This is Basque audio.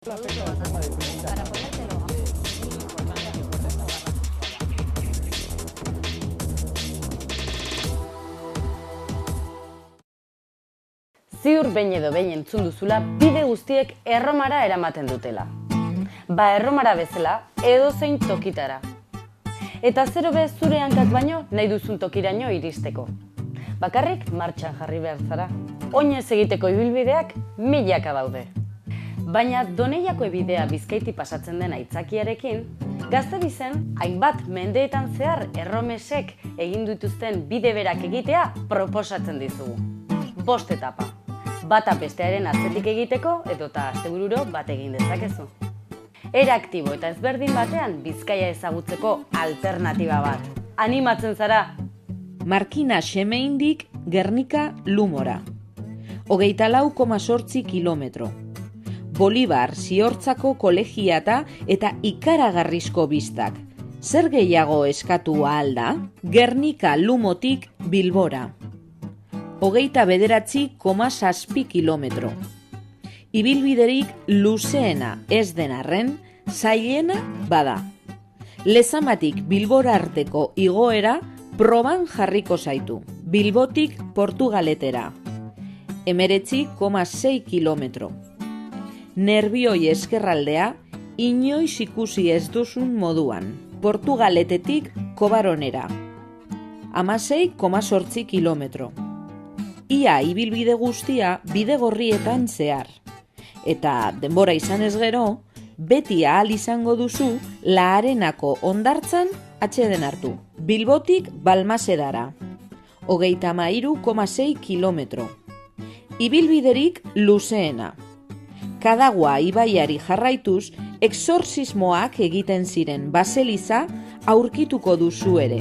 Ziur behin edo behin entzun duzula bide guztiek Erromara eramaten dutela. Ba Erromara bezala edozein tokitara. Eta zero bez zure hankak baino nahi duzun tokiraino iristeko. Bakarrik martxan jarri behar zara. Oinez egiteko ibilbideak milaka daude. Baina Doneiako bidea Bizkaiti pasatzen den aitzakiarekin, Gaztebizen hainbat mendeetan zehar erromesek egin dituzten bide berak egitea proposatzen dizugu. 5 etapa. Bata bestearen atzetik egiteko edota astebururo bat egin dezakezu. Era aktibo eta ezberdin batean Bizkaia ezagutzeko alternatiba bat. Animatzen zara? Markina Xemeindik Gernika Lumora. 24,8 kilometro. Bolibar Ziortzako kolegiata eta ikaragarrizko biztak. Zer gehiago eskatu ahal da? Gernika Lumotik Bilbora. 29,7 kilometro. Ibilbiderik luzeena ez den arren, zailena bada. Lezamatik Bilbora arteko igoera proban jarriko zaitu. Bilbotik Portugaletera. 19,6 kilometro. Nerbioi eskerraldea inoiz ikusi ez duzun moduan. Portugaletetik Kobaronera. 16,8 kilometro. Ia ibilbide guztia bidegorrietan zehar. Eta denbora izanez gero, beti ahal izango duzu La Arenako hondartzan atxeden hartu. Bilbotik Balmasedara. 33,6 kilometro. Ibilbiderik luzeena. Kadagua ibaiari jarraituz, exorcismoak egiten ziren baseliza aurkituko duzu ere.